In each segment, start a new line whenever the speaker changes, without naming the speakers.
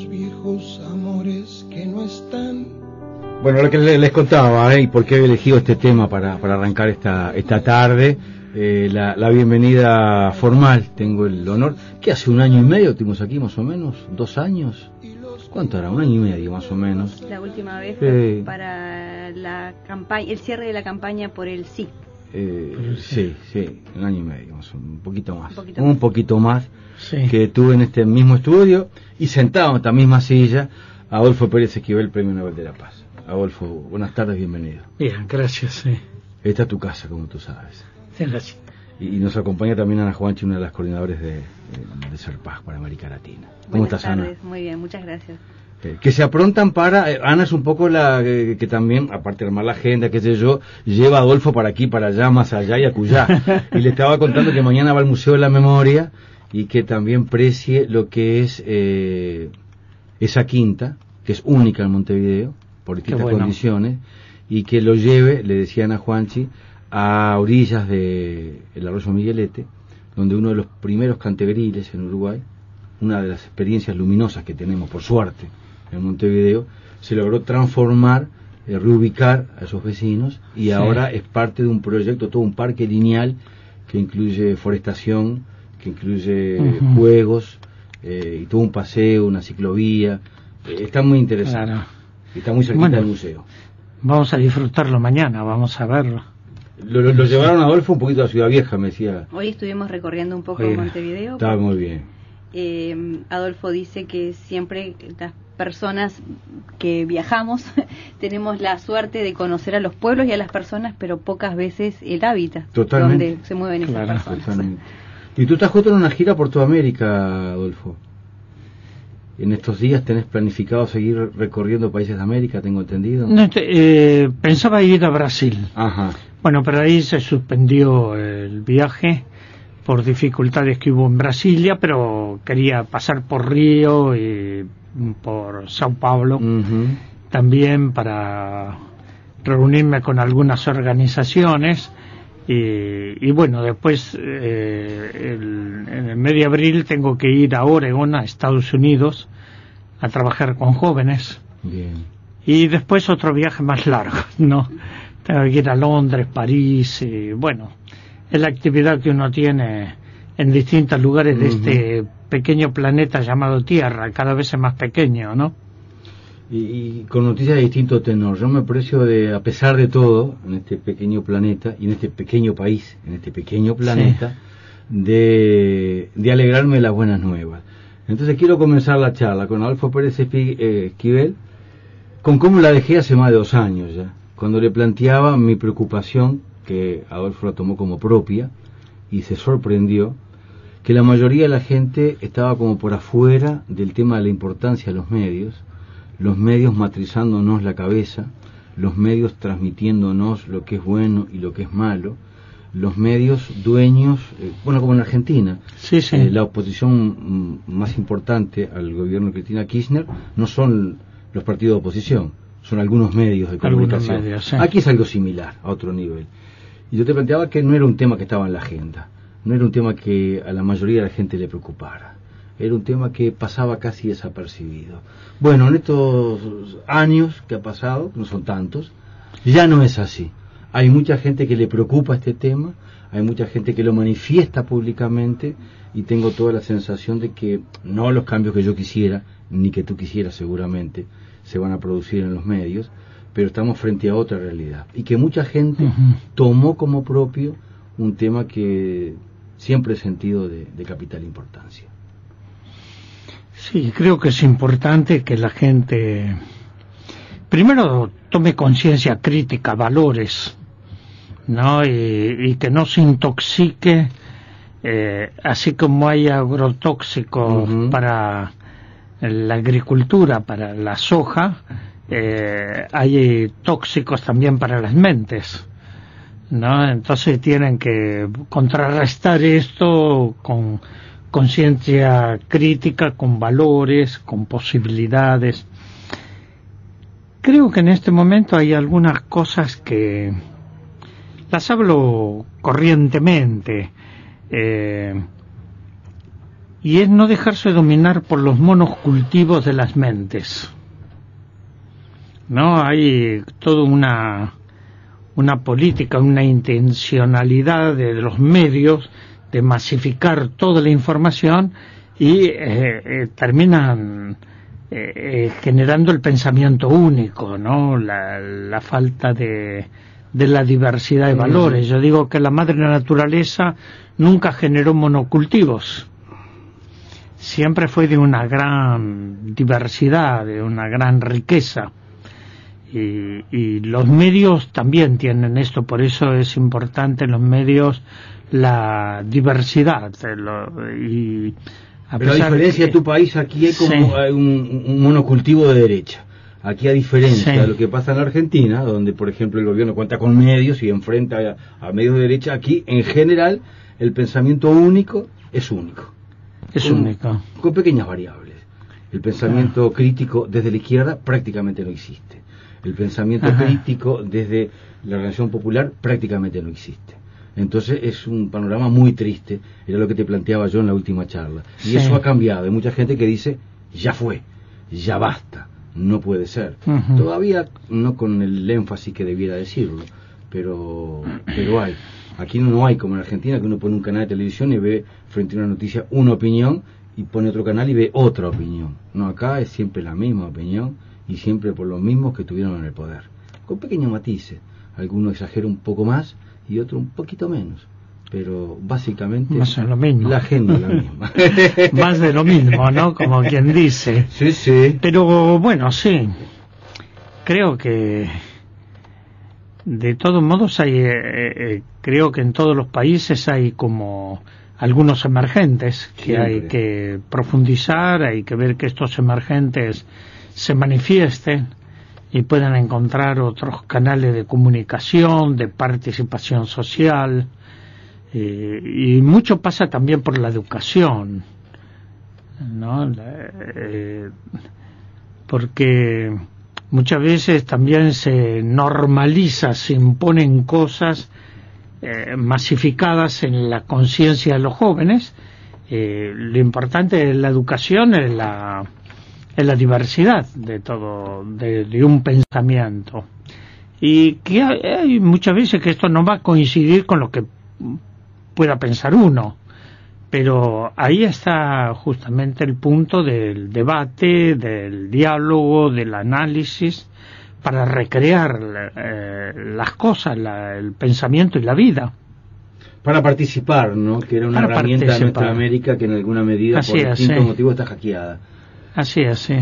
los viejos amores que no están.
Bueno, lo que les contaba, y por qué he elegido este tema para arrancar esta tarde, la bienvenida formal. Tengo el honor, que hace 1 año y medio estuvimos aquí, más o menos, 2 años. ¿Cuánto era? 1 año y medio, más o menos.
La última vez fue para la campaña, el cierre de la campaña por el sí.
Sí, 1 año y medio, un poquito más, sí. Que tuve en este mismo estudio y sentado en esta misma silla, Adolfo Pérez Esquivel, Premio Nobel de la Paz. Adolfo, buenas tardes, bienvenido.
Bien, gracias.
Esta es tu casa, como tú sabes.
Sí, gracias.
Y nos acompaña también Ana Juanchi, una de las coordinadoras de Serpaz para América Latina. ¿Cómo estás, Ana?
Buenas tardes, muy bien, muchas gracias.
Que se aprontan para... Ana es un poco la que también, aparte de armar la agenda, qué sé yo, lleva a Adolfo para aquí, para allá, más allá y acullá. Y le estaba contando que mañana va al Museo de la Memoria y que también precie lo que es esa quinta, que es única en Montevideo, por distintas condiciones, y que lo lleve, le decía Ana Juanchi, a orillas del arroyo Miguelete, donde uno de los primeros canteberiles en Uruguay, una de las experiencias luminosas que tenemos, por suerte, en Montevideo, se logró transformar, reubicar a esos vecinos, y ahora es parte de un proyecto, todo un parque lineal que incluye forestación, que incluye juegos, y todo un paseo, una ciclovía. Está muy interesante.
Claro.
Está muy cerquita del museo.
Vamos a disfrutarlo mañana, vamos a verlo.
Lo llevaron a Adolfo un poquito a Ciudad Vieja, me decía.
Hoy estuvimos recorriendo un poco Montevideo.
Estaba muy bien.
Adolfo dice que siempre las personas que viajamos tenemos la suerte de conocer a los pueblos y a las personas, pero pocas veces el hábitat donde se mueven esas personas.
Totalmente. Y tú estás justo en una gira por toda América, Adolfo. En estos días tenés planificado seguir recorriendo países de América, tengo entendido.
No, pensaba ir a Brasil.
Ajá.
Bueno, pero ahí se suspendió el viaje por dificultades que hubo en Brasilia, pero quería pasar por Río y por Sao Paulo, también para reunirme con algunas organizaciones. Y bueno, después en el mes de abril tengo que ir a Oregón, a Estados Unidos, a trabajar con jóvenes.
Bien.
Y después otro viaje más largo, ¿no? Tengo que ir a Londres, París, y bueno, es la actividad que uno tiene en distintos lugares de este pequeño planeta llamado Tierra, cada vez es más pequeño, ¿no?
Y con noticias de distinto tenor. Yo me aprecio de, a pesar de todo, en este pequeño planeta y en este pequeño país, en este pequeño planeta, de alegrarme de las buenas nuevas. Entonces quiero comenzar la charla con Adolfo Pérez Esquivel, con cómo la dejé hace más de 2 años ya, cuando le planteaba mi preocupación, que Adolfo la tomó como propia, y se sorprendió, que la mayoría de la gente estaba como por afuera del tema de la importancia de los medios matrizándonos la cabeza, los medios transmitiéndonos lo que es bueno y lo que es malo, los medios dueños, bueno, como en Argentina, la oposición más importante al gobierno de Cristina Kirchner no son los partidos de oposición, son algunos medios de comunicación. Aquí es algo similar, a otro nivel. Y yo te planteaba que no era un tema que estaba en la agenda, no era un tema que a la mayoría de la gente le preocupara. Era un tema que pasaba casi desapercibido. Bueno, en estos años que ha pasado, no son tantos, ya no es así. Hay mucha gente que le preocupa este tema, hay mucha gente que lo manifiesta públicamente, y tengo toda la sensación de que no los cambios que yo quisiera, ni que tú quisieras seguramente, se van a producir en los medios, pero estamos frente a otra realidad. Y que mucha gente tomó como propio un tema que siempre he sentido de capital importancia.
Sí, creo que es importante que la gente primero tome conciencia crítica, valores, ¿no? Y que no se intoxique, así como hay agrotóxicos para la agricultura, para la soja, hay tóxicos también para las mentes, ¿no? Entonces tienen que contrarrestar esto con conciencia crítica, con valores, con posibilidades. Creo que en este momento hay algunas cosas que las hablo corrientemente, y es no dejarse dominar por los monocultivos de las mentes. No hay toda una política, una intencionalidad de los medios de masificar toda la información y terminan generando el pensamiento único, ¿no? La falta de la diversidad de valores. Yo digo que la madre naturaleza nunca generó monocultivos. Siempre fue de una gran diversidad, de una gran riqueza. Y los medios también tienen esto, por eso es importante en los medios la diversidad. Pero
a diferencia de tu país, aquí hay como un monocultivo de derecha. Aquí, a diferencia de lo que pasa en la Argentina, donde por ejemplo el gobierno cuenta con medios y enfrenta a medios de derecha, aquí en general el pensamiento único es único. Con pequeñas variables. El pensamiento crítico desde la izquierda prácticamente no existe. El pensamiento crítico desde la Organización Popular prácticamente no existe. Entonces es un panorama muy triste, era lo que te planteaba yo en la última charla. Y eso ha cambiado. Hay mucha gente que dice, ya fue, ya basta, no puede ser. Todavía no con el énfasis que debiera decirlo, pero hay. Aquí no hay como en Argentina, que uno pone un canal de televisión y ve frente a una noticia una opinión, y pone otro canal y ve otra opinión. No, acá es siempre la misma opinión, y siempre por los mismos que estuvieron en el poder, con pequeños matices. Algunos exageran un poco más y otros un poquito menos, pero básicamente
más de lo mismo.
La agenda es la misma.
Más de lo mismo, ¿no? Como quien dice.
Sí.
Pero bueno, sí, creo que de todos modos hay, creo que en todos los países hay como algunos emergentes que siempre hay que profundizar, hay que ver que estos emergentes se manifiesten y puedan encontrar otros canales de comunicación, de participación social, y mucho pasa también por la educación, ¿no? Porque muchas veces también se normaliza, se imponen cosas masificadas en la conciencia de los jóvenes. Lo importante de la educación es la diversidad de todo, de un pensamiento, y que hay muchas veces que esto no va a coincidir con lo que pueda pensar uno, pero ahí está justamente el punto del debate, del diálogo, del análisis, para recrear las cosas, el pensamiento y la vida.
Para participar, ¿no? Que era una herramienta de nuestra América que en alguna medida, por distintos motivos, está hackeada.
Así es, sí.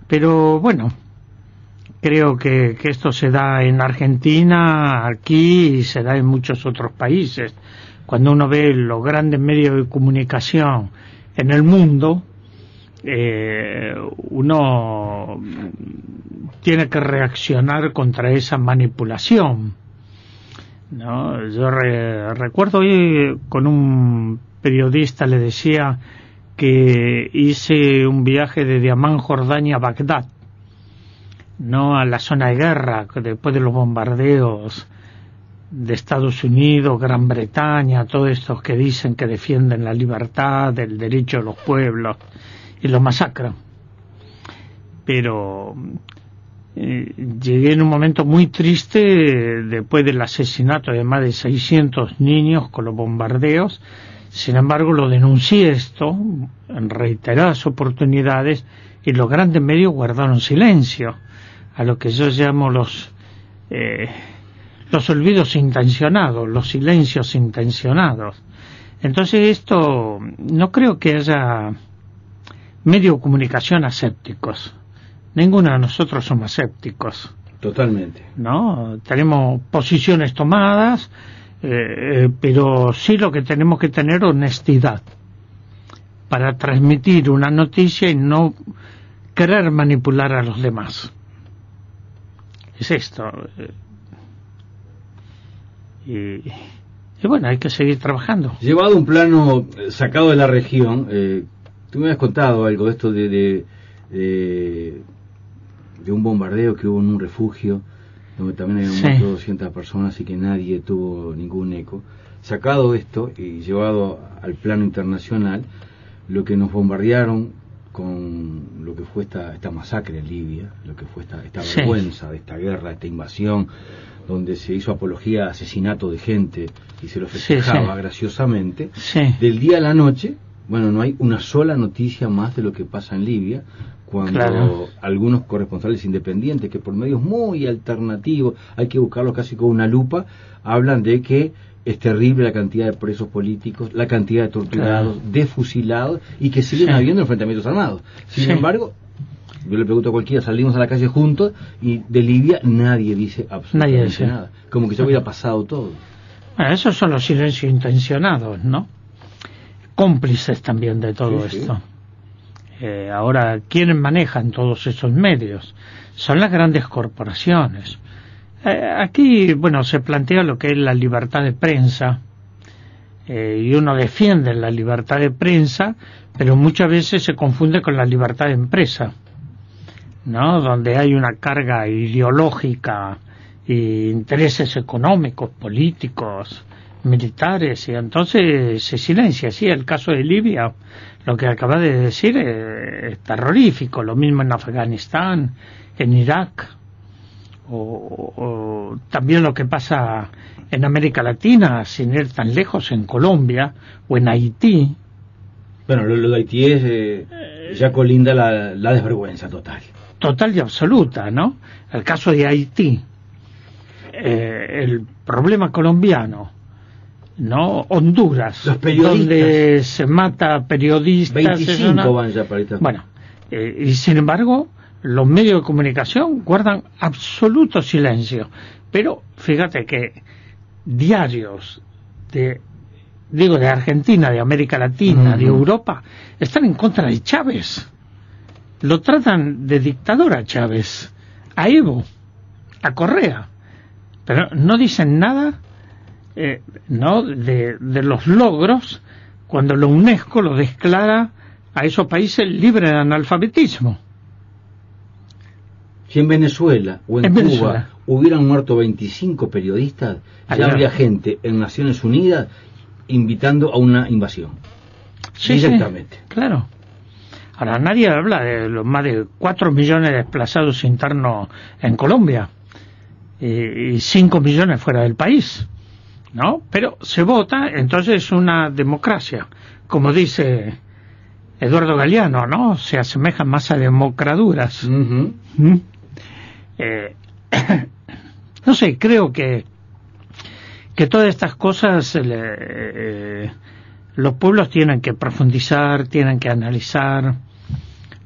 Pero bueno, creo que esto se da en Argentina, aquí, y se da en muchos otros países. Cuando uno ve los grandes medios de comunicación en el mundo, uno tiene que reaccionar contra esa manipulación, ¿no? Yo recuerdo hoy con un periodista, le decía que hice un viaje desde Amán, Jordania, a Bagdad, no a la zona de guerra, después de los bombardeos de Estados Unidos, Gran Bretaña, todos estos que dicen que defienden la libertad, el derecho de los pueblos, y los masacran. Pero llegué en un momento muy triste después del asesinato de más de 600 niños con los bombardeos. Sin embargo, lo denuncié esto en reiteradas oportunidades, y los grandes medios guardaron silencio, a lo que yo llamo los olvidos intencionados, los silencios intencionados. Entonces esto, no creo que haya medios de comunicación asépticos. Ninguno de nosotros somos asépticos.
Totalmente.
¿No? Tenemos posiciones tomadas, pero sí lo que tenemos que tener honestidad para transmitir una noticia y no querer manipular a los demás. Es esto. Y bueno, hay que seguir trabajando.
Llevado a un plano sacado de la región, tú me habías contado algo de esto de un bombardeo que hubo en un refugio donde también habían muerto 200 personas y que nadie tuvo ningún eco. Sacado esto y llevado al plano internacional, lo que nos bombardearon con lo que fue esta masacre en Libia, lo que fue esta vergüenza de esta guerra, esta invasión, donde se hizo apología a asesinato de gente y se lo festejaba graciosamente, del día a la noche, bueno, no hay una sola noticia más de lo que pasa en Libia, cuando algunos corresponsales independientes, que por medios muy alternativos, hay que buscarlos casi con una lupa, hablan de que es terrible la cantidad de presos políticos, la cantidad de torturados, de fusilados, y que siguen habiendo enfrentamientos armados. Sin embargo, yo le pregunto a cualquiera, salimos a la calle juntos y de Libia nadie dice absolutamente nada. Como que ya hubiera pasado todo.
Bueno, esos son los silencios intencionados, ¿no? Cómplices también de todo esto. Ahora, ¿quiénes manejan todos esos medios? Son las grandes corporaciones. Aquí, bueno, se plantea lo que es la libertad de prensa, y uno defiende la libertad de prensa, pero muchas veces se confunde con la libertad de empresa, ¿no? Donde hay una carga ideológica e intereses económicos, políticos, militares, y entonces se silencia. Sí, el caso de Libia, lo que acaba de decir es terrorífico, lo mismo en Afganistán, en Irak, o también lo que pasa en América Latina, sin ir tan lejos, en Colombia o en Haití.
Bueno, lo de Haití es ya colinda la desvergüenza total.
Total y absoluta, ¿no? El caso de Haití, el problema colombiano, ¿no? Honduras, donde se mata periodistas.
25 van ya para esta.
Bueno, y sin embargo, los medios de comunicación guardan absoluto silencio. Pero fíjate que diarios de Argentina, de América Latina, de Europa, están en contra de Chávez. Lo tratan de dictador a Chávez, a Evo, a Correa, pero no dicen nada ¿no? de los logros cuando la UNESCO lo declara a esos países libres de analfabetismo.
Si en Venezuela o en Cuba hubieran muerto 25 periodistas, ya habría gente en Naciones Unidas invitando a una invasión. Directamente.
Sí, claro. Ahora nadie habla de los más de 4 millones de desplazados internos en Colombia y 5 millones fuera del país, ¿no? Pero se vota, entonces es una democracia. Como dice Eduardo Galeano, ¿no? Se asemejan más a democraduras. No sé, creo que todas estas cosas los pueblos tienen que profundizar, tienen que analizar,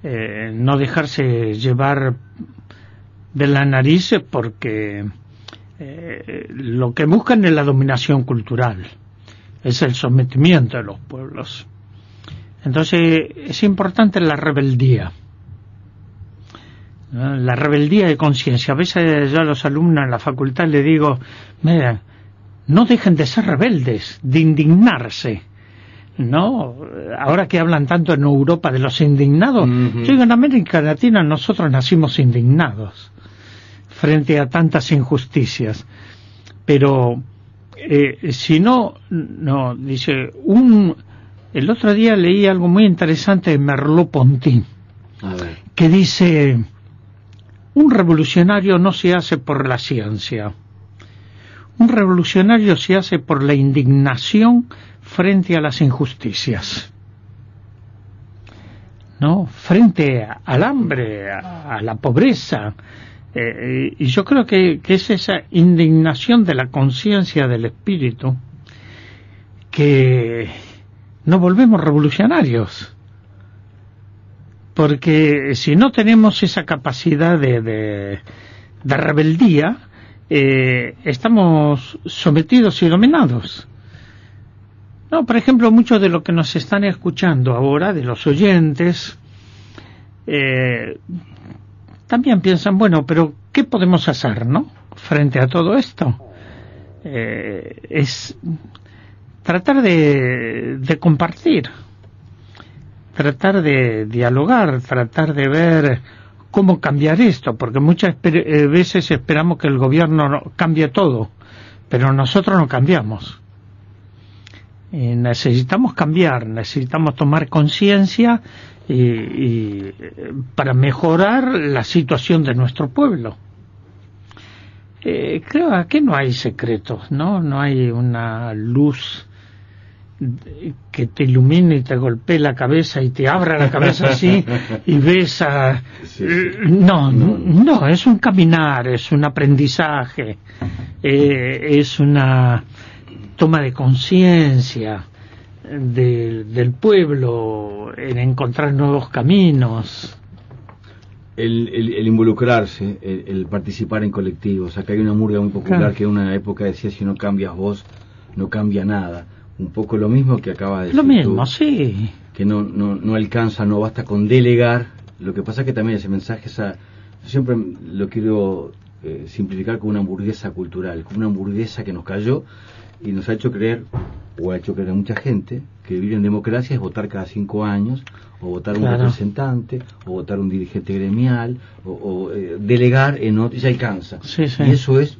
no dejarse llevar de la nariz, porque lo que buscan es la dominación cultural, es el sometimiento de los pueblos. Entonces es importante la rebeldía. La rebeldía de conciencia. A veces yo a los alumnos en la facultad les digo, mira, no dejen de ser rebeldes, de indignarse, ¿no? Ahora que hablan tanto en Europa de los indignados, yo digo, en América Latina nosotros nacimos indignados frente a tantas injusticias, pero si no, dice, el otro día leí algo muy interesante de Merleau-Ponty, que dice: un revolucionario no se hace por la ciencia, un revolucionario se hace por la indignación frente a las injusticias, ¿no? Frente al hambre, a la pobreza. Y yo creo que es esa indignación de la conciencia, del espíritu, que nos volvemos revolucionarios. Porque si no tenemos esa capacidad de rebeldía, estamos sometidos y dominados. No, por ejemplo, muchos de los que nos están escuchando ahora, de los oyentes, también piensan, bueno, pero ¿qué podemos hacer, no? Frente a todo esto. Es tratar de compartir, tratar de dialogar, tratar de ver cómo cambiar esto, porque muchas veces esperamos que el gobierno cambie todo, pero nosotros no cambiamos. Necesitamos cambiar, necesitamos tomar conciencia y para mejorar la situación de nuestro pueblo. Creo que no hay secretos, no hay una luz que te ilumine y te golpee la cabeza y te abra la cabeza así y ves a... No, es un caminar, es un aprendizaje, es una toma de conciencia del pueblo, en encontrar nuevos caminos.
El involucrarse, el participar en colectivos. Acá hay una murga muy popular, claro, que en una época decía: si no cambias vos, no cambia nada. Un poco lo mismo que acaba de decir
lo mismo,
tú,
sí.
Que no alcanza, no basta con delegar. Lo que pasa es que también ese mensaje, yo siempre lo quiero simplificar como una hamburguesa cultural, como una hamburguesa que nos cayó y nos ha hecho creer, o ha hecho creer a mucha gente, que vivir en democracia es votar cada 5 años, o votar un representante, o votar un dirigente gremial, o delegar en otro, y se alcanza.
Sí.
Y eso es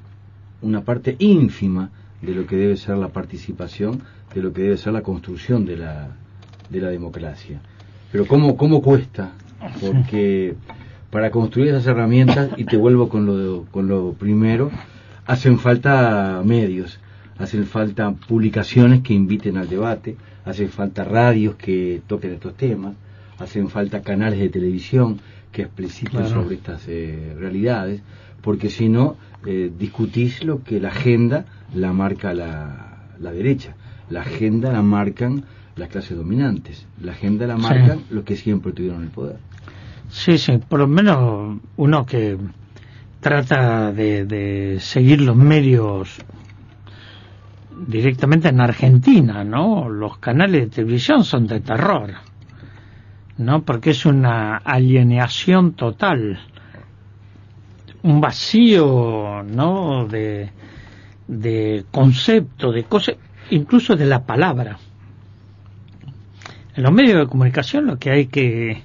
una parte ínfima de lo que debe ser la participación, de lo que debe ser la construcción de la democracia. Pero ¿cómo cuesta? Porque para construir esas herramientas, y te vuelvo con lo primero, hacen falta medios, hacen falta publicaciones que inviten al debate, hacen falta radios que toquen estos temas, hacen falta canales de televisión que expliciten sobre estas realidades, porque si no, discutís lo que la agenda la marca la derecha, la agenda la marcan las clases dominantes, la agenda la marcan los que siempre tuvieron el poder.
Sí, por lo menos uno que trata de seguir los medios directamente en Argentina, ¿no? Los canales de televisión son de terror, ¿no? Porque es una alienación total, un vacío, ¿no? de concepto, de cosas, incluso de la palabra. En los medios de comunicación lo que hay que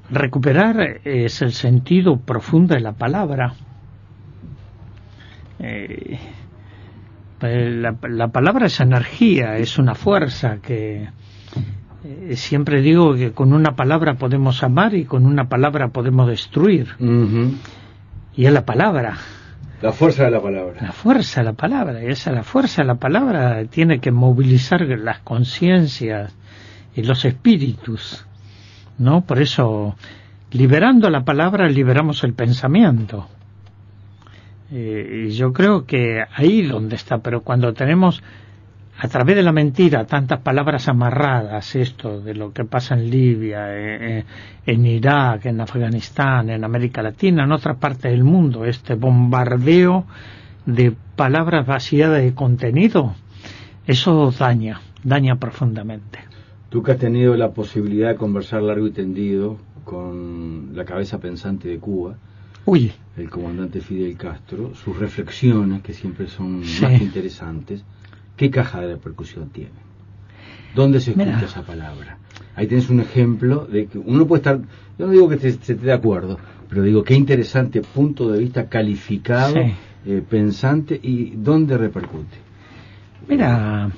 recuperar es el sentido profundo de la palabra. La palabra es energía, es una fuerza que siempre digo que con una palabra podemos amar y con una palabra podemos destruir. Y es la palabra.
La fuerza de la palabra.
La fuerza de la palabra. La fuerza de la palabra tiene que movilizar las conciencias y los espíritus, ¿no? Por eso, liberando la palabra, liberamos el pensamiento. Y yo creo que ahí donde está, pero cuando tenemos a través de la mentira tantas palabras amarradas, esto de lo que pasa en Libia, en Irak, en Afganistán, en América Latina, en otra parte del mundo, este bombardeo de palabras vaciadas de contenido, eso daña profundamente.
Tú que has tenido la posibilidad de conversar largo y tendido con la cabeza pensante de Cuba, el comandante Fidel Castro, sus reflexiones, que siempre son más que interesantes, ¿qué caja de repercusión tiene? ¿Dónde se escucha esa palabra? Ahí tienes un ejemplo de que uno puede estar, yo no digo que se esté de acuerdo, pero digo qué interesante punto de vista calificado, pensante, y ¿dónde repercute?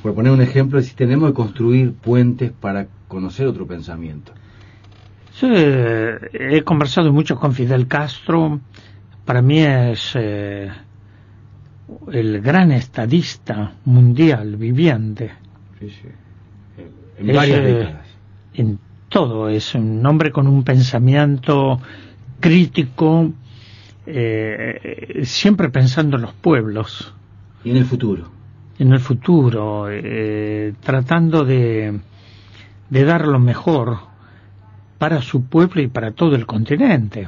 Por poner un ejemplo, si tenemos que construir puentes para conocer otro pensamiento.
Sí, he conversado mucho con Fidel Castro. Para mí es el gran estadista mundial viviente.
Sí. En varias décadas.
En todo, es un hombre con un pensamiento crítico, siempre pensando en los pueblos.
Y en el futuro.
Tratando de dar lo mejor para su pueblo y para todo el continente.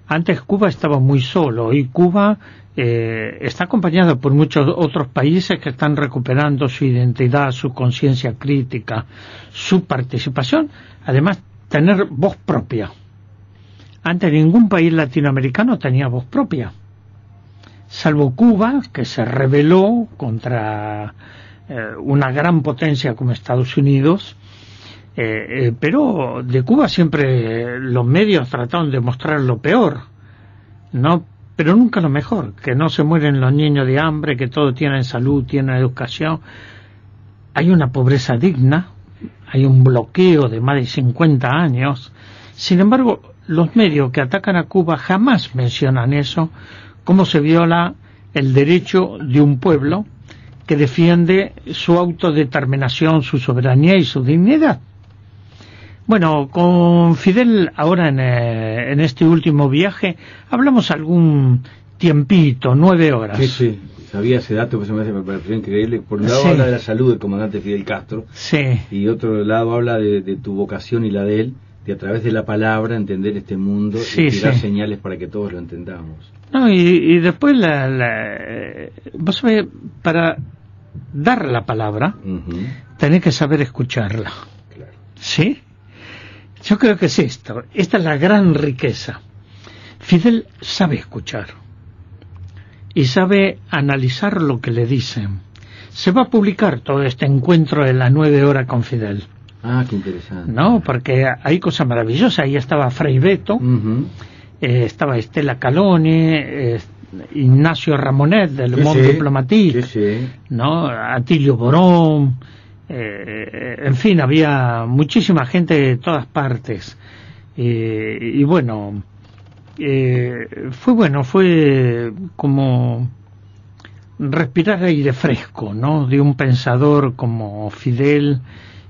Antes Cuba estaba muy solo, y Cuba está acompañado por muchos otros países que están recuperando su identidad, su conciencia crítica, su participación, además tener voz propia. Antes ningún país latinoamericano tenía voz propia, salvo Cuba, que se rebeló contra una gran potencia como Estados Unidos, Pero de Cuba siempre los medios trataron de mostrar lo peor, ¿no? Pero nunca lo mejor, que no se mueren los niños de hambre, que todos tienen salud, tienen educación. Hay una pobreza digna, hay un bloqueo de más de 50 años. Sin embargo, los medios que atacan a Cuba jamás mencionan eso, cómo se viola el derecho de un pueblo que defiende su autodeterminación, su soberanía y su dignidad. Bueno, con Fidel ahora en este último viaje hablamos algún tiempito, 9 horas.
Sí, sabía ese dato, que me pareció increíble. Por un lado habla de la salud del comandante Fidel Castro, y otro lado habla de tu vocación y la de él, de a través de la palabra entender este mundo y tirar señales para que todos lo entendamos.
No, y después vos sabés, para dar la palabra tenés que saber escucharla.
Claro.
¿Sí? Yo creo que es esto. Esta es la gran riqueza. Fidel sabe escuchar y sabe analizar lo que le dicen. Se va a publicar todo este encuentro de las 9 horas con Fidel.
Ah, qué interesante.
No, porque hay cosas maravillosas. Ahí estaba Frei Beto, estaba Estela Caloni, Ignacio Ramonet del Monde Diplomatique, ¿no? Atilio Borón, en fin, había muchísima gente de todas partes. Y bueno, fue como respirar aire fresco, ¿no? De un pensador como Fidel,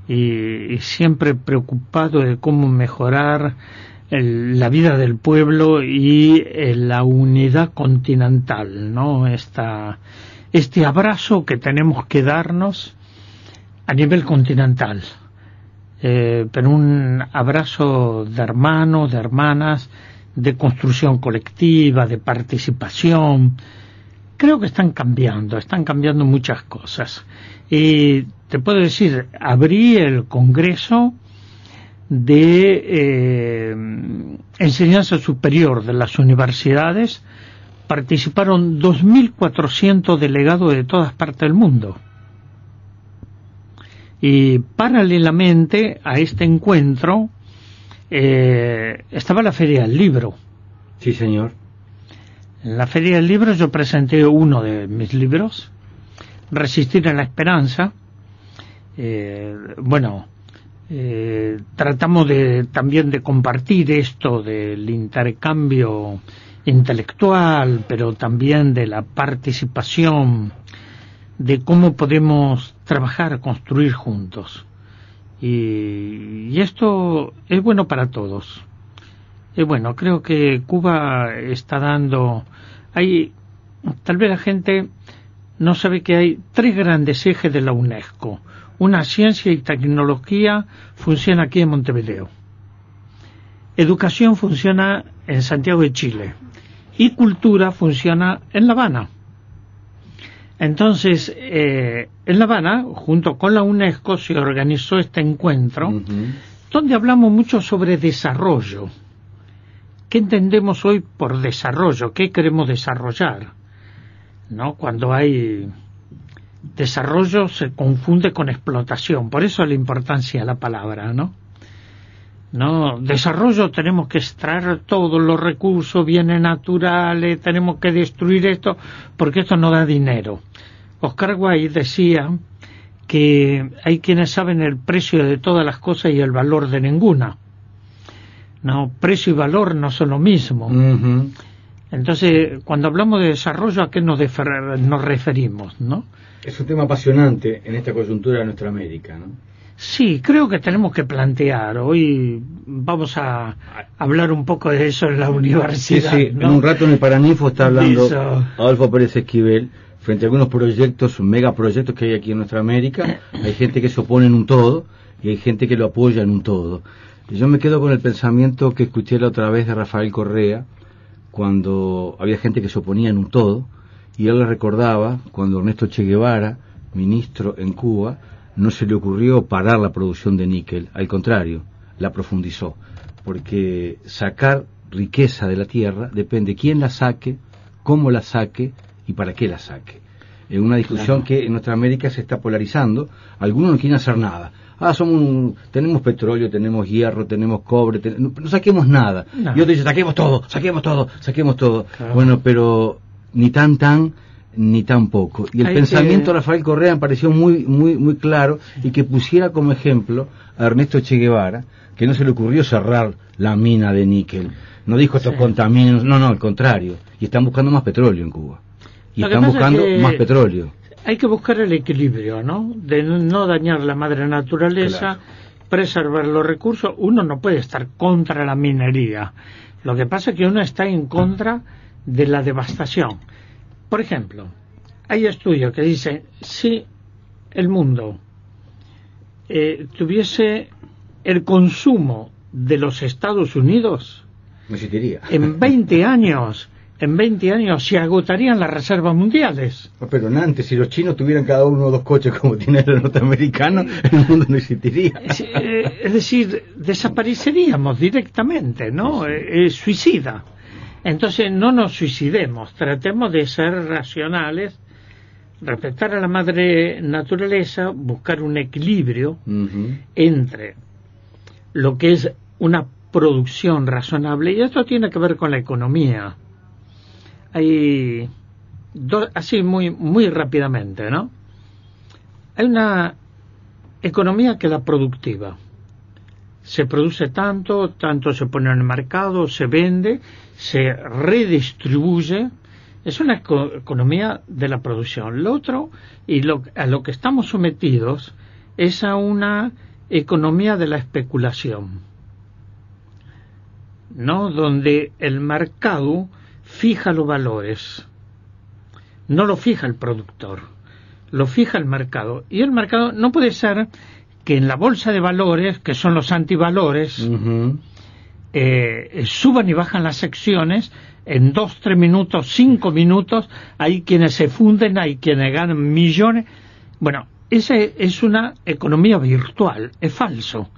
y siempre preocupado de cómo mejorar la vida del pueblo y la unidad continental, ¿no? Este abrazo que tenemos que darnos a nivel continental, pero un abrazo de hermanos, de hermanas, de construcción colectiva, de participación. Creo que están cambiando muchas cosas. Y te puedo decir, abrí el Congreso de Enseñanza Superior de las universidades, participaron 2.400 delegados de todas partes del mundo. Y paralelamente a este encuentro estaba la Feria del Libro.
Sí, señor.
En la Feria del Libro yo presenté uno de mis libros, Resistir en la Esperanza. Tratamos también de compartir esto del intercambio intelectual, pero también de la participación, de cómo podemos trabajar, construir juntos. Y esto es bueno para todos. Bueno, creo que Cuba está dando... tal vez la gente no sabe que hay 3 grandes ejes de la UNESCO. Una, ciencia y tecnología, funciona aquí en Montevideo. Educación funciona en Santiago de Chile. Y cultura funciona en La Habana. Entonces, en La Habana, junto con la UNESCO, se organizó este encuentro, donde hablamos mucho sobre desarrollo. ¿Qué entendemos hoy por desarrollo? ¿Qué queremos desarrollar? ¿No? Cuando hay desarrollo se confunde con explotación, por eso la importancia de la palabra, ¿no? Desarrollo, tenemos que extraer todos los recursos, bienes naturales, tenemos que destruir esto, porque esto no da dinero. Oscar Wilde decía que hay quienes saben el precio de todas las cosas y el valor de ninguna. Precio y valor no son lo mismo. Entonces, cuando hablamos de desarrollo, ¿a qué nos referimos, no?
Es un tema apasionante en esta coyuntura de nuestra América, ¿no?
Sí, creo que tenemos que plantear. Hoy vamos a hablar un poco de eso en la universidad.
Sí, ¿no? En un rato en el Paraninfo está hablando Adolfo Pérez Esquivel frente a algunos proyectos, megaproyectos que hay aquí en nuestra América. Hay gente que se opone en un todo y hay gente que lo apoya en un todo. Y yo me quedo con el pensamiento que escuché la otra vez de Rafael Correa, cuando había gente que se oponía en un todo, y él le recordaba cuando Ernesto Che Guevara, ministro en Cuba, no se le ocurrió parar la producción de níquel, al contrario, la profundizó, porque sacar riqueza de la tierra depende quién la saque, cómo la saque y para qué la saque. una discusión que en nuestra América se está polarizando. Algunos no quieren hacer nada. Tenemos petróleo, tenemos hierro, tenemos cobre, no saquemos nada. Y otros dicen, saquemos todo. Claro. Bueno, pero ni tan ni tan poco. Y el pensamiento de Rafael Correa me pareció muy claro, y que pusiera como ejemplo a Ernesto Che Guevara, que no se le ocurrió cerrar la mina de níquel. No dijo esto contamina, no, al contrario. Y están buscando más petróleo en Cuba. Y están buscando más petróleo.
Hay que buscar el equilibrio, ¿no? De no dañar la madre naturaleza, preservar los recursos. Uno no puede estar contra la minería. Lo que pasa es que uno está en contra de la devastación. Por ejemplo, hay estudios que dicen, si el mundo tuviese el consumo de los Estados Unidos,
no existiría.
En 20 años se agotarían las reservas mundiales.
Pero antes, si los chinos tuvieran cada uno 2 coches como tienen los norteamericanos, el mundo no existiría.
Es decir, desapareceríamos directamente, ¿no? Es suicida. Entonces no nos suicidemos, tratemos de ser racionales, respetar a la madre naturaleza, buscar un equilibrio entre lo que es una producción razonable, y esto tiene que ver con la economía. Hay así muy rápidamente, ¿no? Hay una economía que es la productiva. Se produce tanto se pone en el mercado, se vende, se redistribuye. Es una economía de la producción. Lo otro, a lo que estamos sometidos, es a una economía de la especulación, ¿no? Donde el mercado fija los valores. No lo fija el productor, lo fija el mercado. Y el mercado no puede ser que en la bolsa de valores, que son los antivalores, suban y bajan las acciones en 2, 3 minutos, 5 minutos. Hay quienes se funden, hay quienes ganan millones. Bueno, esa es una economía virtual, es falso.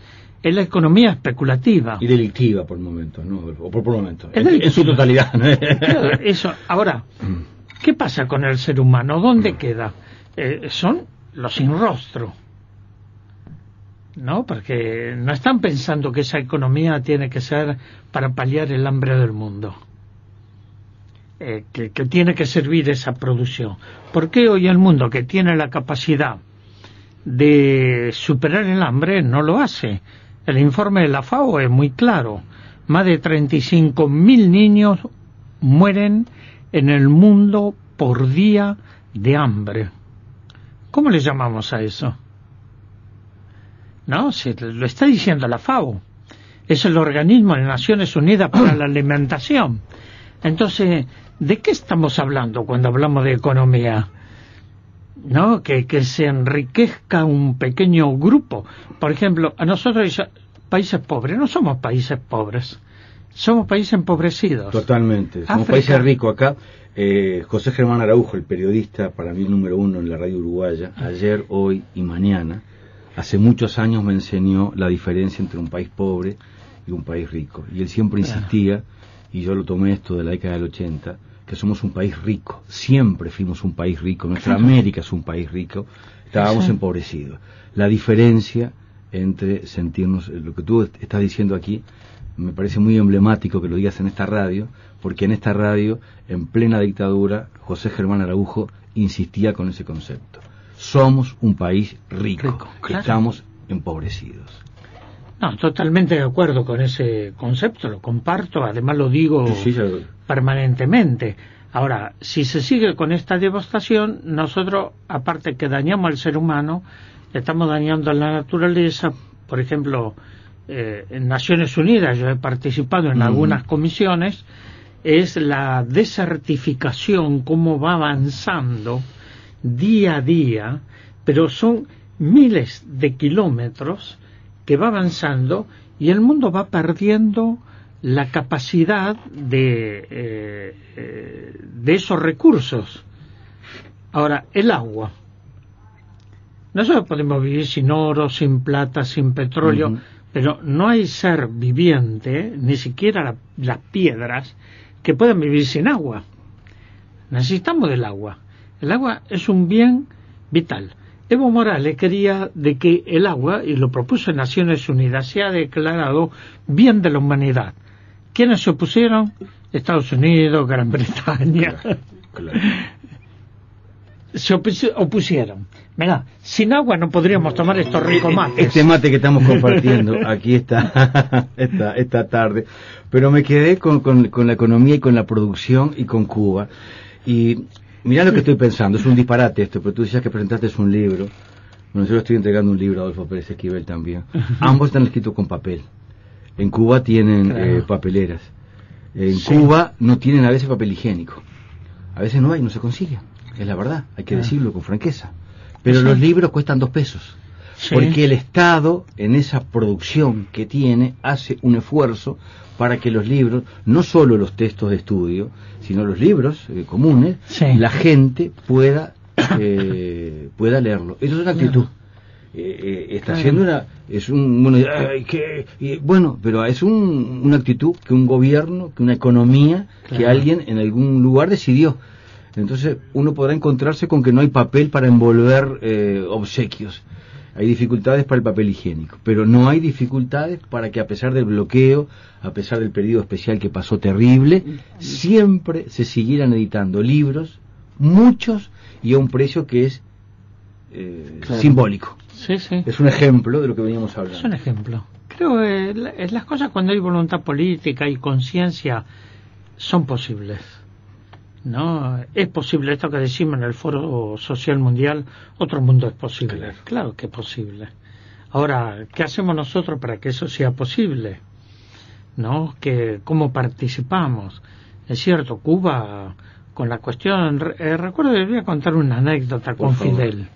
Es la economía especulativa.
Y delictiva por momentos, ¿no? O por momentos. En su totalidad, ¿no?
Eso. Ahora, ¿qué pasa con el ser humano? ¿Dónde queda? Son los sin rostro, ¿no? Porque no están pensando que esa economía tiene que ser para paliar el hambre del mundo, que tiene que servir esa producción. ¿Por qué hoy el mundo, que tiene la capacidad de superar el hambre, no lo hace? El informe de la FAO es muy claro. Más de 35.000 niños mueren en el mundo por día de hambre. ¿Cómo le llamamos a eso? No, lo está diciendo la FAO. Es el organismo de Naciones Unidas para la Alimentación. Entonces, ¿de qué estamos hablando cuando hablamos de economía? ¿No? Que se enriquezca un pequeño grupo. Por ejemplo, a nosotros, países pobres, no somos países pobres, somos países empobrecidos.
Totalmente, somos países ricos acá. José Germán Araujo, el periodista para mí número 1 en la radio uruguaya, ayer, hoy y mañana, hace muchos años me enseñó la diferencia entre un país pobre y un país rico. Y él siempre insistía, y yo lo tomé esto de la década del 80, que somos un país rico. Siempre fuimos un país rico. Nuestra América es un país rico. Estábamos empobrecidos. La diferencia entre sentirnos, lo que tú estás diciendo aquí, me parece muy emblemático que lo digas en esta radio, porque en esta radio, en plena dictadura, José Germán Araujo insistía con ese concepto. Somos un país rico. Claro. Estamos empobrecidos.
No, totalmente de acuerdo con ese concepto, lo comparto, además lo digo permanentemente. Ahora, si se sigue con esta devastación, nosotros, aparte que dañamos al ser humano, estamos dañando a la naturaleza. Por ejemplo, en Naciones Unidas, yo he participado en algunas comisiones, es la desertificación, cómo va avanzando día a día, pero son miles de kilómetros que va avanzando y el mundo va perdiendo la capacidad de esos recursos. Ahora, el agua. Nosotros podemos vivir sin oro, sin plata, sin petróleo, pero no hay ser viviente, ni siquiera las piedras, que puedan vivir sin agua. Necesitamos del agua. El agua es un bien vital. Evo Morales quería de que el agua, y lo propuso en Naciones Unidas, sea declarado bien de la humanidad. ¿Quiénes se opusieron? Estados Unidos, Gran Bretaña.
Claro.
Se opusieron. Mira, sin agua no podríamos tomar estos ricos mates.
Este mate que estamos compartiendo aquí esta tarde. Pero me quedé con la economía y con la producción y con Cuba. Y mirá lo que estoy pensando, es un disparate esto, pero tú decías que presentaste un libro. Bueno, yo le estoy entregando un libro a Adolfo Pérez Esquivel también. Ambos están escritos con papel. En Cuba tienen papeleras. En Cuba no tienen a veces papel higiénico. A veces no hay, no se consigue. Es la verdad, hay que decirlo con franqueza. Pero los libros cuestan 2 pesos. Porque el Estado, en esa producción que tiene, hace un esfuerzo para que los libros, no solo los textos de estudio, sino los libros comunes, la gente pueda leerlo. Eso es una actitud. Está haciendo pero es una actitud que un gobierno, que una economía, que alguien en algún lugar decidió. Entonces uno podrá encontrarse con que no hay papel para envolver obsequios. Hay dificultades para el papel higiénico, pero no hay dificultades para que, a pesar del bloqueo, a pesar del periodo especial que pasó terrible, siempre se siguieran editando libros, muchos, y a un precio que es simbólico. Es un ejemplo de lo que veníamos hablando.
Es un ejemplo. Creo que las cosas, cuando hay voluntad política y conciencia, son posibles. ¿No? Es posible esto que decimos en el Foro Social Mundial, otro mundo es posible. Claro que es posible. Ahora, ¿qué hacemos nosotros para que eso sea posible? ¿No? ¿Cómo participamos? Es cierto, Cuba, con la cuestión... recuerdo que voy a contar una anécdota con Fidel.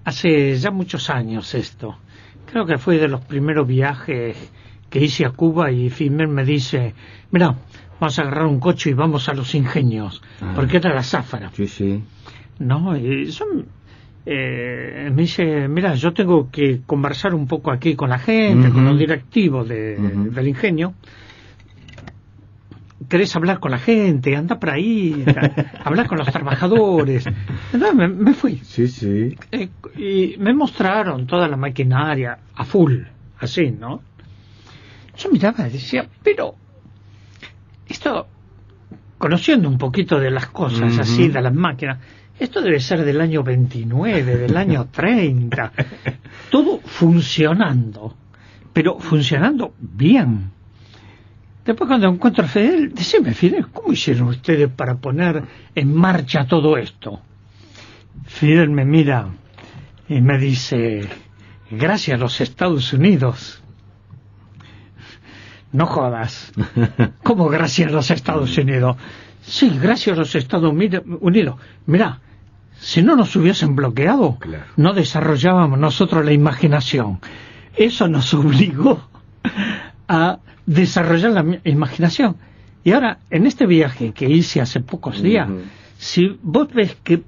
Hace ya muchos años esto. Creo que fue de los primeros viajes que hice a Cuba, y Fidel me dice, mira, vamos a agarrar un coche y vamos a Los Ingenios, porque era la Zafra. ¿No? Y me dice, mira, yo tengo que conversar un poco aquí con la gente, con los directivos del ingenio. ¿Querés hablar con la gente? Anda por ahí, hablar con los trabajadores. Entonces me fui. Y me mostraron toda la maquinaria a full, así, ¿no? Yo miraba y decía, pero esto, conociendo un poquito de las cosas así, de las máquinas, esto debe ser del año 29, del año 30, todo funcionando, pero funcionando bien. Después, cuando encuentro a Fidel, decime, Fidel, ¿cómo hicieron ustedes para poner en marcha todo esto? Fidel me mira y me dice, gracias a los Estados Unidos. No jodas. ¿Cómo gracias a los Estados Unidos? Sí, gracias a los Estados Unidos. Mirá, si no nos hubiesen bloqueado, no desarrollábamos nosotros la imaginación. Eso nos obligó a desarrollar la imaginación. Y ahora, en este viaje que hice hace pocos días, si vos ves que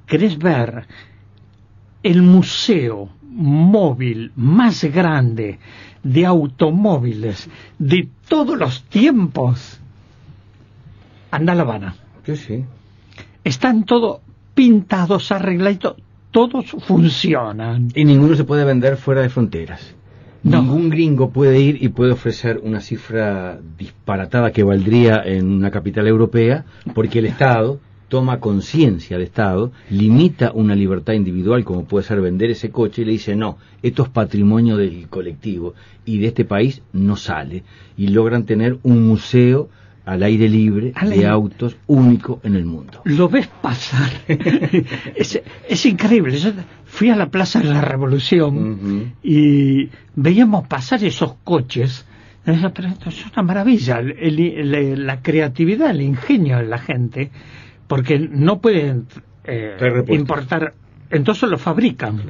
querés ver el museo móvil más grande de automóviles de todos los tiempos, anda a La Habana. Están todos pintados, arregladitos, todos funcionan.
Y ninguno se puede vender fuera de fronteras. Ningún gringo puede ir y puede ofrecer una cifra disparatada que valdría en una capital europea, porque el Estado toma conciencia de Estado, limita una libertad individual como puede ser vender ese coche, y le dice, no, esto es patrimonio del colectivo y de este país no sale, y logran tener un museo al aire libre de autos único en el mundo.
Lo ves pasar. es increíble. Yo fui a la Plaza de la Revolución y veíamos pasar esos coches. Pero esto es una maravilla. La creatividad, el ingenio de la gente, porque no pueden importar, entonces lo fabrican.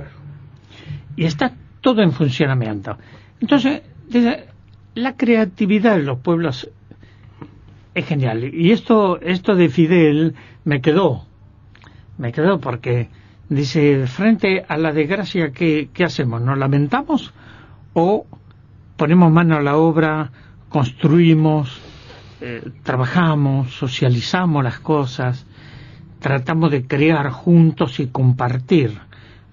Y está todo en funcionamiento. Entonces, la creatividad de los pueblos es genial. Y esto de Fidel me quedó porque dice, frente a la desgracia, ¿qué hacemos? ¿Nos lamentamos o ponemos mano a la obra, construimos, trabajamos, socializamos las cosas, tratamos de crear juntos y compartir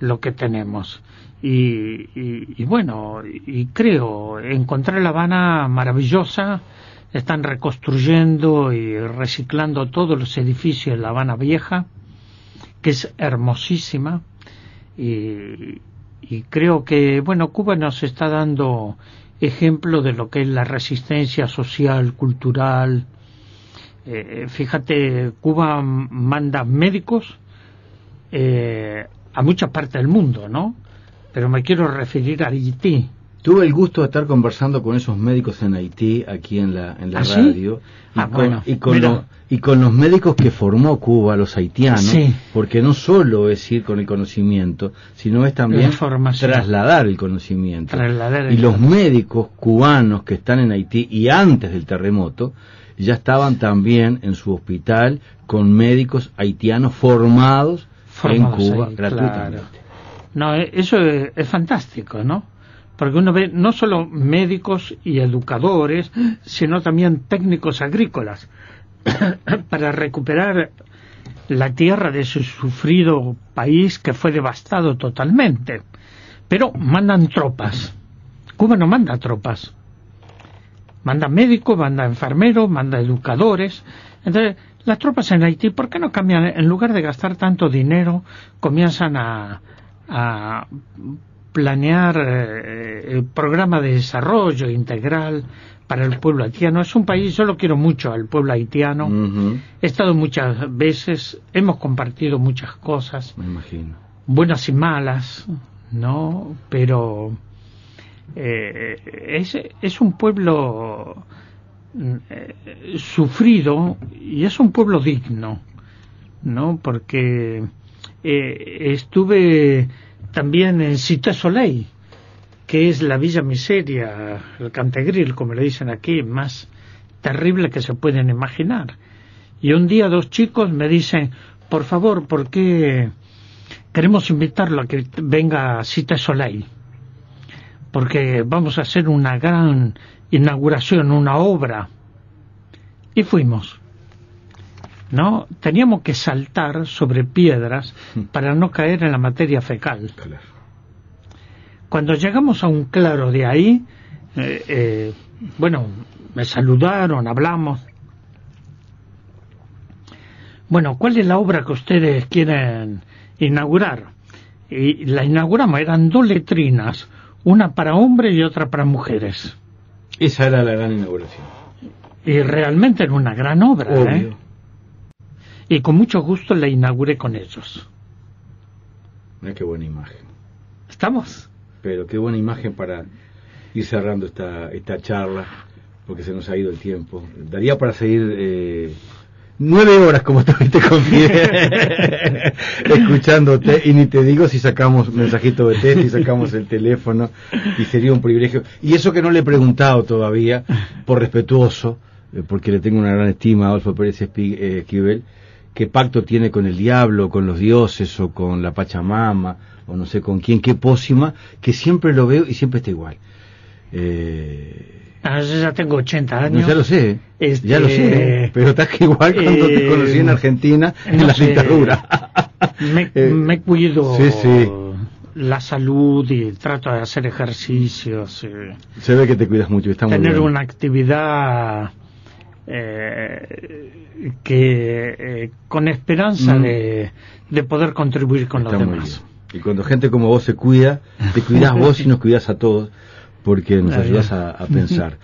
lo que tenemos. Y bueno, y creo, encontré La Habana maravillosa. Están reconstruyendo y reciclando todos los edificios de La Habana Vieja, que es hermosísima. Y creo que, bueno, Cuba nos está dando ejemplo de lo que es la resistencia social, cultural. Fíjate, Cuba manda médicos a muchas partes del mundo, ¿no? Pero me quiero referir a Haití.
Tuve el gusto de estar conversando con esos médicos en Haití, aquí en la radio, ¿sí? y con los médicos que formó Cuba, los haitianos, sí. Porque no solo es ir con el conocimiento, sino es también trasladar el conocimiento. Y los médicos cubanos que están en Haití y antes del terremoto, ya estaban también en su hospital con médicos haitianos formados en Cuba ahí, gratuitamente.
Claro. No, eso es fantástico, ¿no? Porque uno ve no solo médicos y educadores, sino también técnicos agrícolas para recuperar la tierra de su sufrido país que fue devastado totalmente. Pero mandan tropas. Cuba no manda tropas. Manda médicos, manda enfermeros, manda educadores. Entonces, las tropas en Haití, ¿por qué no cambian? En lugar de gastar tanto dinero, comienzan a planear el programa de desarrollo integral para el pueblo haitiano. Es un país, yo lo quiero mucho al pueblo haitiano. He estado muchas veces, hemos compartido muchas cosas,
me imagino,
buenas y malas, ¿no? Pero es un pueblo sufrido y es un pueblo digno, ¿no? Porque estuve también en Cité Soleil, que es la Villa Miseria, el Cantegril, como le dicen aquí, más terrible que se pueden imaginar. Y un día 2 chicos me dicen, por favor, ¿por qué queremos invitarlo a que venga a Cité Soleil? Porque vamos a hacer una gran inauguración, una obra. Y fuimos. ¿No? Teníamos que saltar sobre piedras para no caer en la materia fecal. Claro. Cuando llegamos a un claro de ahí, bueno, me saludaron, hablamos. Bueno, ¿cuál es la obra que ustedes quieren inaugurar? Y la inauguramos, eran 2 letrinas, una para hombres y otra para mujeres.
Esa era la gran inauguración.
Y realmente era una gran obra,
obvio.
Y con mucho gusto la inauguré con ellos.
Mira qué buena imagen.
¿Estamos?
Pero qué buena imagen para ir cerrando esta charla, porque se nos ha ido el tiempo. Daría para seguir 9 horas, como estuviste conmigo, escuchándote, y ni te digo si sacamos mensajito de texto, si sacamos el teléfono, y sería un privilegio. Y eso que no le he preguntado todavía, por respetuoso, porque le tengo una gran estima a Adolfo Pérez Esquivel, ¿qué pacto tiene con el diablo, con los dioses, o con la Pachamama, o no sé con quién, qué pócima, que siempre lo veo y siempre está igual?
Yo ya tengo 80 años.
No, ya lo sé, ya lo sé, pero estás igual cuando te conocí en Argentina, en la dictadura.
Me cuido,
sí, sí,
la salud, y trato de hacer ejercicios.
Se ve que te cuidas mucho, está muy bien.
Tener una actividad que con esperanza de poder contribuir con los demás.
Y cuando gente como vos se cuida, te cuidás vos y nos cuidás a todos, porque nos ayudas a pensar.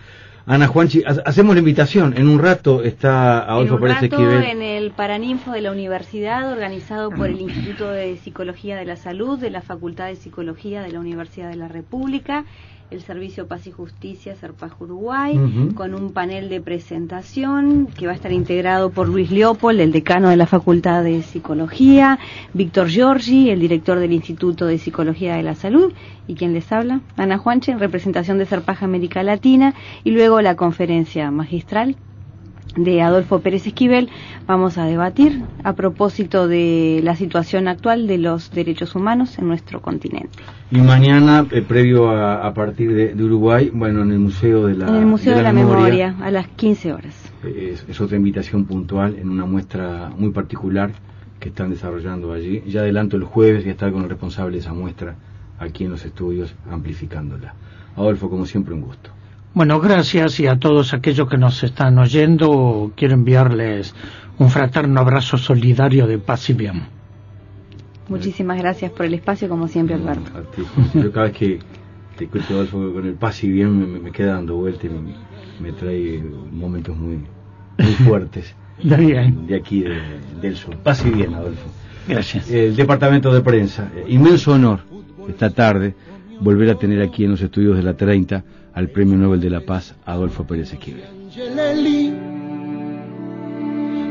Ana Juanchi, hacemos la invitación. En un rato está Adolfo Pérez Esquivel.
En el Paraninfo de la Universidad, organizado por el Instituto de Psicología de la Salud, de la Facultad de Psicología de la Universidad de la República, el Servicio Paz y Justicia, Serpaj Uruguay, con un panel de presentación que va a estar integrado por Luis Leopold, el decano de la Facultad de Psicología, Víctor Giorgi, el director del Instituto de Psicología de la Salud, y quien les habla, Ana Juanchi, en representación de Serpaj América Latina, y luego la conferencia magistral de Adolfo Pérez Esquivel. Vamos a debatir a propósito de la situación actual de los derechos humanos en nuestro continente.
Y mañana, previo a partir de Uruguay, bueno, en el Museo de la
Memoria, a las 15 horas.
Es otra invitación puntual en una muestra muy particular que están desarrollando allí. Ya adelanto el jueves y estar con el responsable de esa muestra aquí en los estudios, amplificándola. Adolfo, como siempre, un gusto.
Bueno, gracias, y a todos aquellos que nos están oyendo, quiero enviarles un fraterno abrazo solidario de paz y bien.
Muchísimas gracias por el espacio, como siempre, Alberto.
Yo cada vez que te escucho, Adolfo, con el paz y bien me queda dando vuelta y me trae momentos muy fuertes de aquí del sur. Paz y bien, Adolfo.
Gracias.
El departamento de prensa, inmenso honor esta tarde volver a tener aquí en los estudios de la 30 al Premio Nobel de la Paz, Adolfo Pérez Esquivel.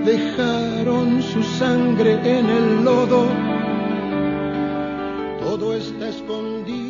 Dejaron su sangre en el lodo, todo está escondido.